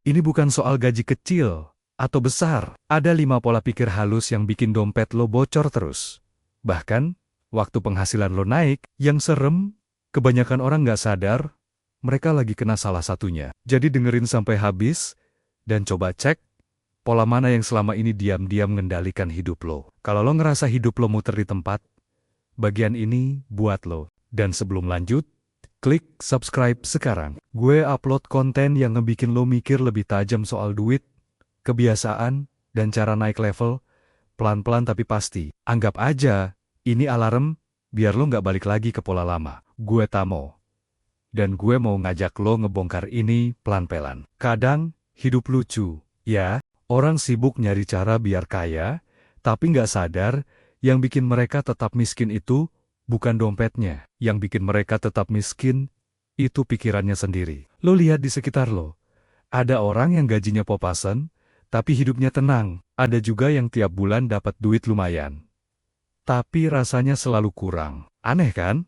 Ini bukan soal gaji kecil atau besar. Ada 5 pola pikir halus yang bikin dompet lo bocor terus. Bahkan, waktu penghasilan lo naik, yang serem, kebanyakan orang nggak sadar, mereka lagi kena salah satunya. Jadi dengerin sampai habis, dan coba cek, pola mana yang selama ini diam-diam mengendalikan hidup lo. Kalau lo ngerasa hidup lo muter di tempat, bagian ini buat lo. Dan sebelum lanjut, klik subscribe sekarang. Gue upload konten yang ngebikin lo mikir lebih tajam soal duit, kebiasaan, dan cara naik level, pelan-pelan tapi pasti. Anggap aja, ini alarm, biar lo nggak balik lagi ke pola lama. Gue Tamo. Dan gue mau ngajak lo ngebongkar ini pelan-pelan. Kadang, hidup lucu, ya. Orang sibuk nyari cara biar kaya, tapi nggak sadar, yang bikin mereka tetap miskin itu bukan dompetnya. Yang bikin mereka tetap miskin, itu pikirannya sendiri. Lo lihat di sekitar lo. Ada orang yang gajinya pas-pasan, tapi hidupnya tenang. Ada juga yang tiap bulan dapat duit lumayan. Tapi rasanya selalu kurang. Aneh kan?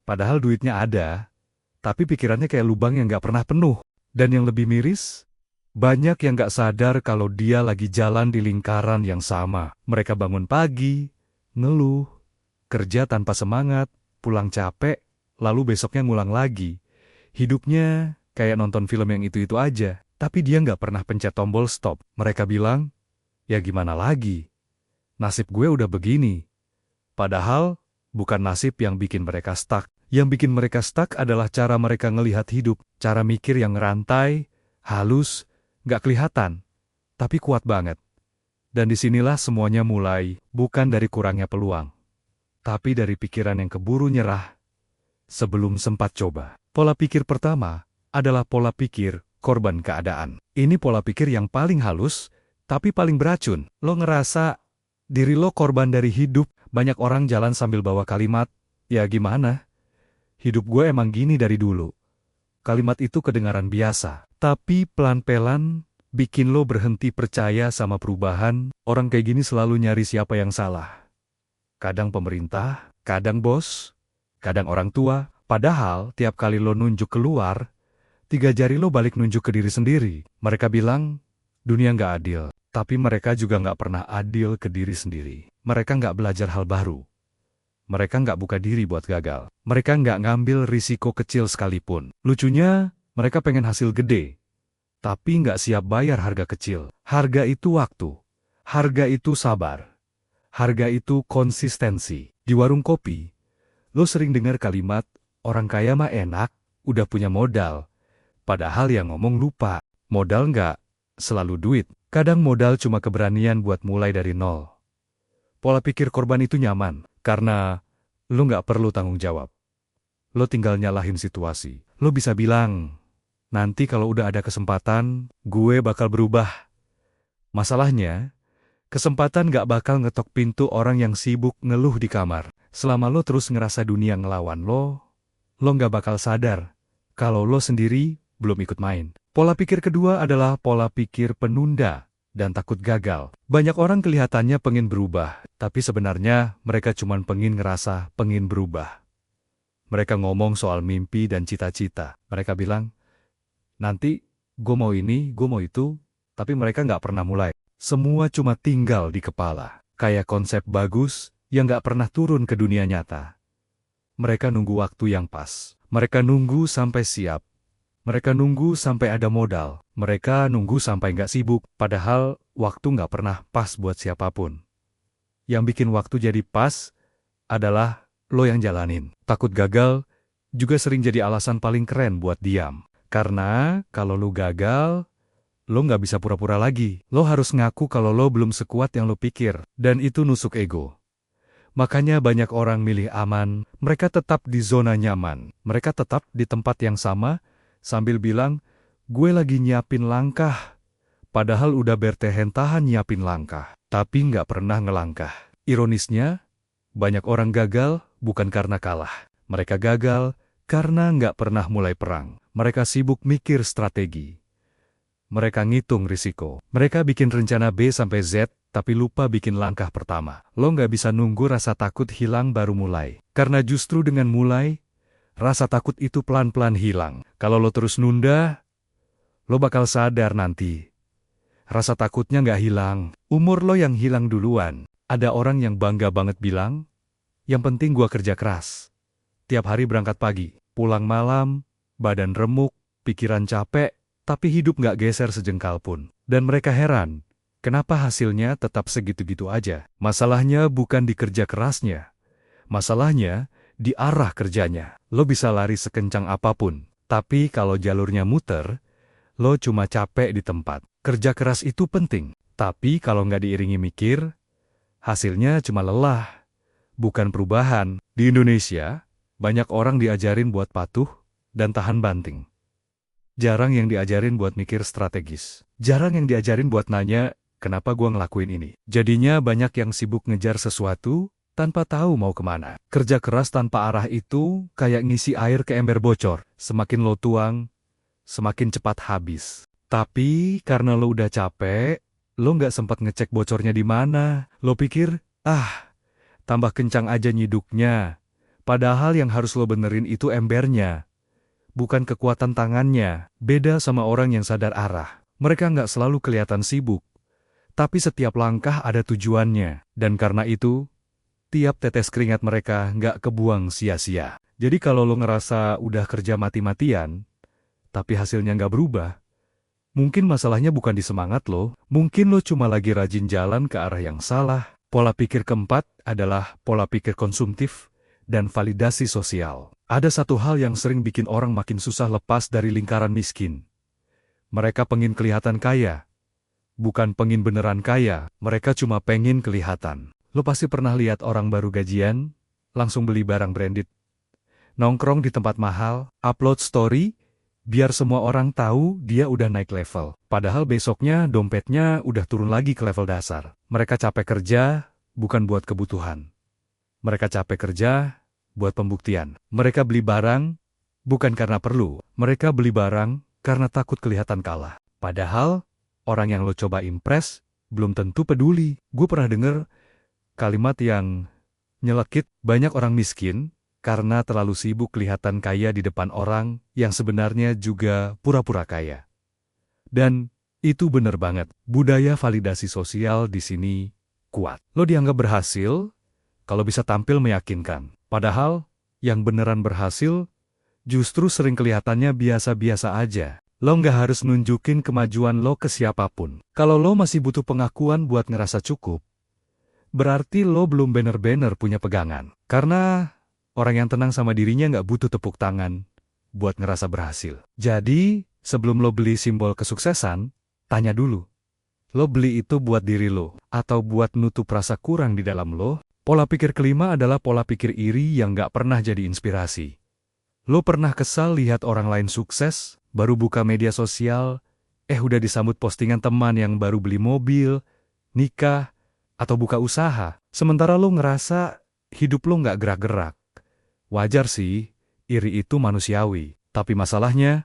Padahal duitnya ada, tapi pikirannya kayak lubang yang nggak pernah penuh. Dan yang lebih miris, banyak yang nggak sadar kalau dia lagi jalan di lingkaran yang sama. Mereka bangun pagi, ngeluh, kerja tanpa semangat, pulang capek, lalu besoknya ngulang lagi. Hidupnya kayak nonton film yang itu-itu aja, tapi dia nggak pernah pencet tombol stop. Mereka bilang, ya gimana lagi? Nasib gue udah begini. Padahal, bukan nasib yang bikin mereka stuck. Yang bikin mereka stuck adalah cara mereka ngelihat hidup, cara mikir yang ngerantai, halus, nggak kelihatan, tapi kuat banget. Dan disinilah semuanya mulai, bukan dari kurangnya peluang, tapi dari pikiran yang keburu nyerah sebelum sempat coba. Pola pikir pertama adalah pola pikir korban keadaan. Ini pola pikir yang paling halus, tapi paling beracun. Lo ngerasa diri lo korban dari hidup. Banyak orang jalan sambil bawa kalimat, ya gimana? Hidup gue emang gini dari dulu. Kalimat itu kedengaran biasa, tapi pelan-pelan bikin lo berhenti percaya sama perubahan. Orang kayak gini selalu nyari siapa yang salah. Kadang pemerintah, kadang bos, kadang orang tua. Padahal tiap kali lo nunjuk keluar, 3 jari lo balik nunjuk ke diri sendiri. Mereka bilang, dunia nggak adil. Tapi mereka juga nggak pernah adil ke diri sendiri. Mereka nggak belajar hal baru. Mereka nggak buka diri buat gagal. Mereka nggak ngambil risiko kecil sekalipun. Lucunya, mereka pengen hasil gede. Tapi nggak siap bayar harga kecil. Harga itu waktu. Harga itu sabar. Harga itu konsistensi. Di warung kopi, lo sering dengar kalimat, orang kaya mah enak, udah punya modal. Padahal yang ngomong lupa. Modal nggak selalu duit. Kadang modal cuma keberanian buat mulai dari nol. Pola pikir korban itu nyaman, karena lo nggak perlu tanggung jawab. Lo tinggal nyalahin situasi. Lo bisa bilang, nanti kalau udah ada kesempatan, gue bakal berubah. Masalahnya, kesempatan nggak bakal ngetok pintu orang yang sibuk ngeluh di kamar. Selama lo terus ngerasa dunia ngelawan lo nggak bakal sadar kalau lo sendiri belum ikut main. Pola pikir kedua adalah pola pikir penunda dan takut gagal. Banyak orang kelihatannya pengen berubah, tapi sebenarnya mereka cuma pengen berubah. Mereka ngomong soal mimpi dan cita-cita. Mereka bilang, nanti gue mau ini, gue mau itu, tapi mereka nggak pernah mulai. Semua cuma tinggal di kepala. Kayak konsep bagus yang nggak pernah turun ke dunia nyata. Mereka nunggu waktu yang pas. Mereka nunggu sampai siap. Mereka nunggu sampai ada modal. Mereka nunggu sampai nggak sibuk. Padahal waktu nggak pernah pas buat siapapun. Yang bikin waktu jadi pas adalah lo yang jalanin. Takut gagal juga sering jadi alasan paling keren buat diam. Karena kalau lo gagal, lo nggak bisa pura-pura lagi. Lo harus ngaku kalau lo belum sekuat yang lo pikir. Dan itu nusuk ego. Makanya banyak orang milih aman. Mereka tetap di zona nyaman. Mereka tetap di tempat yang sama, sambil bilang, gue lagi nyiapin langkah. Padahal udah bertahan nyiapin langkah, tapi nggak pernah ngelangkah. Ironisnya, banyak orang gagal bukan karena kalah. Mereka gagal karena nggak pernah mulai perang. Mereka sibuk mikir strategi. Mereka ngitung risiko. Mereka bikin rencana B sampai Z, tapi lupa bikin langkah pertama. Lo nggak bisa nunggu rasa takut hilang baru mulai. Karena justru dengan mulai, rasa takut itu pelan-pelan hilang. Kalau lo terus nunda, Lo bakal sadar nanti. Rasa takutnya nggak hilang, umur lo yang hilang duluan. Ada orang yang bangga banget bilang, yang penting gua kerja keras. Tiap hari berangkat pagi, pulang malam, badan remuk, pikiran capek, tapi hidup nggak geser sejengkal pun. Dan mereka heran, kenapa hasilnya tetap segitu-gitu aja. Masalahnya bukan di kerja kerasnya. Masalahnya di arah kerjanya. Lo bisa lari sekencang apapun, tapi kalau jalurnya muter, lo cuma capek di tempat. Kerja keras itu penting, tapi kalau nggak diiringi mikir, hasilnya cuma lelah, bukan perubahan. Di Indonesia, banyak orang diajarin buat patuh dan tahan banting. Jarang yang diajarin buat mikir strategis. Jarang yang diajarin buat nanya, kenapa gua ngelakuin ini. Jadinya banyak yang sibuk ngejar sesuatu, tanpa tahu mau kemana. Kerja keras tanpa arah itu kayak ngisi air ke ember bocor. Semakin lo tuang, semakin cepat habis. Tapi karena lo udah capek, lo nggak sempat ngecek bocornya di mana. Lo pikir, tambah kencang aja nyiduknya. Padahal yang harus lo benerin itu embernya, bukan kekuatan tangannya. Beda sama orang yang sadar arah. Mereka nggak selalu kelihatan sibuk, tapi setiap langkah ada tujuannya. Dan karena itu, tiap tetes keringat mereka nggak kebuang sia-sia. Jadi kalau lo ngerasa udah kerja mati-matian, tapi hasilnya nggak berubah, mungkin masalahnya bukan di semangat lo, mungkin lo cuma lagi rajin jalan ke arah yang salah. Pola pikir keempat adalah pola pikir konsumtif dan validasi sosial. Ada satu hal yang sering bikin orang makin susah lepas dari lingkaran miskin. Mereka pengen kelihatan kaya. Bukan pengen beneran kaya, mereka cuma pengen kelihatan. Lo pasti pernah lihat orang baru gajian, langsung beli barang branded. Nongkrong di tempat mahal, upload story, biar semua orang tahu dia udah naik level. Padahal besoknya dompetnya udah turun lagi ke level dasar. Mereka capek kerja, bukan buat kebutuhan. Mereka capek kerja, buat pembuktian. Mereka beli barang, bukan karena perlu. Mereka beli barang, karena takut kelihatan kalah. Padahal, orang yang lo coba impress, belum tentu peduli. Gue pernah denger kalimat yang nyelekit, banyak orang miskin, karena terlalu sibuk kelihatan kaya di depan orang yang sebenarnya juga pura-pura kaya. Dan itu bener banget, budaya validasi sosial di sini kuat. Lo dianggap berhasil kalau bisa tampil meyakinkan. Padahal, yang beneran berhasil justru sering kelihatannya biasa-biasa aja. Lo nggak harus nunjukin kemajuan lo ke siapapun. Kalau lo masih butuh pengakuan buat ngerasa cukup, berarti lo belum bener-bener punya pegangan. Karena orang yang tenang sama dirinya nggak butuh tepuk tangan buat ngerasa berhasil. Jadi, sebelum lo beli simbol kesuksesan, tanya dulu. Lo beli itu buat diri lo, atau buat nutup rasa kurang di dalam lo? Pola pikir kelima adalah pola pikir iri yang nggak pernah jadi inspirasi. Lo pernah kesal lihat orang lain sukses, baru buka media sosial, udah disambut postingan teman yang baru beli mobil, nikah, atau buka usaha. Sementara lo ngerasa hidup lo nggak gerak-gerak. Wajar sih, iri itu manusiawi. Tapi masalahnya,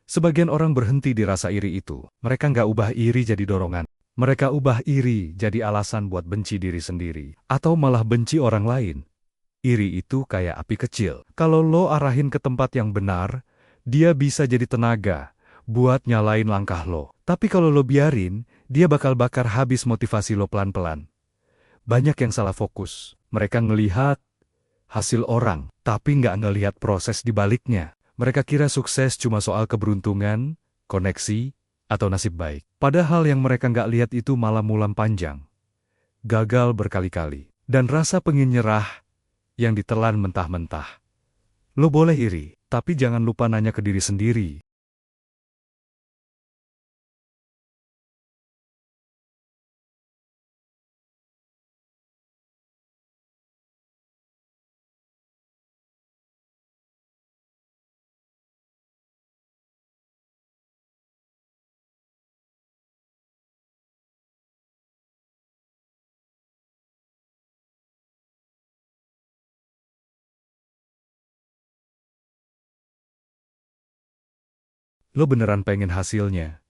sebagian orang berhenti di rasa iri itu. Mereka nggak ubah iri jadi dorongan. Mereka ubah iri jadi alasan buat benci diri sendiri. Atau malah benci orang lain. Iri itu kayak api kecil. Kalau lo arahin ke tempat yang benar, dia bisa jadi tenaga buat nyalain langkah lo. Tapi kalau lo biarin, dia bakal bakar habis motivasi lo pelan-pelan. Banyak yang salah fokus. Mereka ngelihat hasil orang, tapi nggak ngelihat proses di baliknya. Mereka kira sukses cuma soal keberuntungan, koneksi, atau nasib baik. Padahal yang mereka nggak lihat itu malah mulam panjang. Gagal berkali-kali. Dan rasa pengen nyerah yang ditelan mentah-mentah. Lo boleh iri, tapi jangan lupa nanya ke diri sendiri. Lo beneran pengen hasilnya?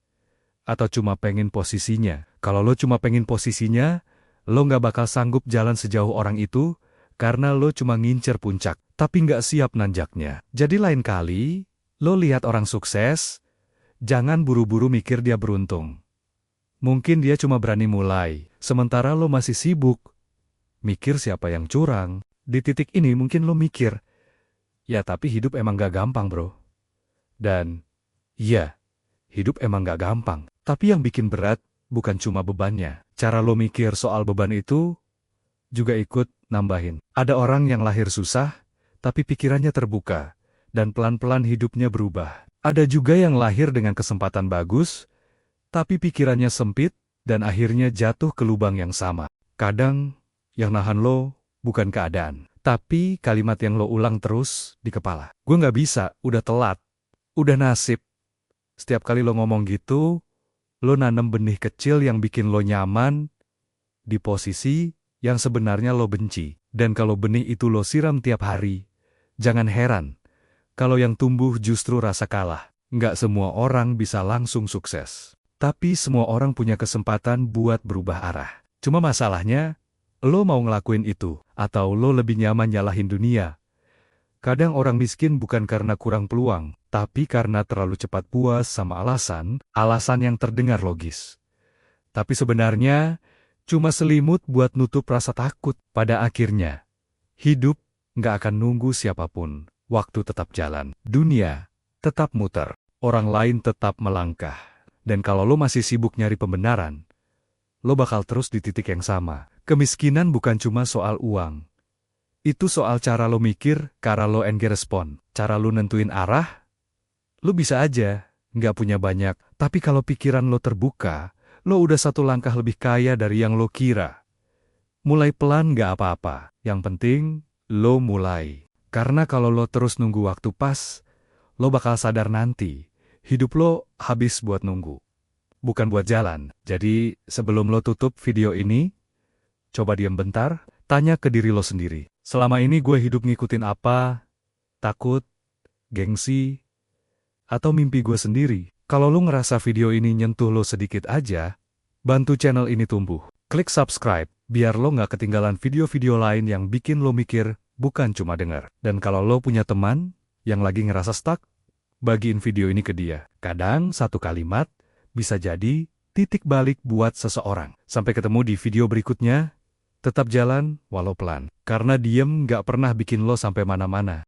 Atau cuma pengen posisinya? Kalau lo cuma pengen posisinya, lo nggak bakal sanggup jalan sejauh orang itu, karena lo cuma ngincer puncak, tapi nggak siap nanjaknya. Jadi lain kali, lo lihat orang sukses, Jangan buru-buru mikir dia beruntung. Mungkin dia cuma berani mulai, sementara lo masih sibuk. Mikir siapa yang curang. Di titik ini mungkin lo mikir, ya tapi hidup emang gak gampang bro. Dan, iya, hidup emang gak gampang. Tapi yang bikin berat, bukan cuma bebannya. Cara lo mikir soal beban itu, juga ikut nambahin. Ada orang yang lahir susah, tapi pikirannya terbuka, dan pelan-pelan hidupnya berubah. Ada juga yang lahir dengan kesempatan bagus, tapi pikirannya sempit, dan akhirnya jatuh ke lubang yang sama. Kadang, yang nahan lo, bukan keadaan, tapi kalimat yang lo ulang terus di kepala. Gue gak bisa, udah telat, udah nasib. Setiap kali lo ngomong gitu, lo nanam benih kecil yang bikin lo nyaman di posisi yang sebenarnya lo benci. Dan kalau benih itu lo siram tiap hari, jangan heran kalau yang tumbuh justru rasa kalah. Nggak semua orang bisa langsung sukses. Tapi semua orang punya kesempatan buat berubah arah. Cuma masalahnya, lo mau ngelakuin itu, atau lo lebih nyaman nyalahin dunia. Kadang orang miskin bukan karena kurang peluang, tapi karena terlalu cepat puas sama alasan yang terdengar logis. Tapi sebenarnya, cuma selimut buat nutup rasa takut. Pada akhirnya, hidup nggak akan nunggu siapapun. Waktu tetap jalan. Dunia tetap muter. Orang lain tetap melangkah. Dan kalau lo masih sibuk nyari pembenaran, lo bakal terus di titik yang sama. Kemiskinan bukan cuma soal uang. Itu soal cara lo mikir, cara lo respon, cara lo nentuin arah. Lo bisa aja nggak punya banyak, tapi kalau pikiran lo terbuka, lo udah satu langkah lebih kaya dari yang lo kira. Mulai pelan nggak apa-apa, yang penting lo mulai. Karena kalau lo terus nunggu waktu pas, lo bakal sadar nanti, hidup lo habis buat nunggu, bukan buat jalan. Jadi sebelum lo tutup video ini, coba diam bentar, tanya ke diri lo sendiri. Selama ini gue hidup ngikutin apa? Takut? Gengsi? Atau mimpi gue sendiri? Kalau lo ngerasa video ini nyentuh lo sedikit aja, bantu channel ini tumbuh. Klik subscribe, biar lo nggak ketinggalan video-video lain yang bikin lo mikir, bukan cuma dengar. Dan kalau lo punya teman yang lagi ngerasa stuck, bagiin video ini ke dia. Kadang satu kalimat bisa jadi titik balik buat seseorang. Sampai ketemu di video berikutnya. Tetap jalan, walau pelan. Karena diem nggak pernah bikin lo sampai mana-mana.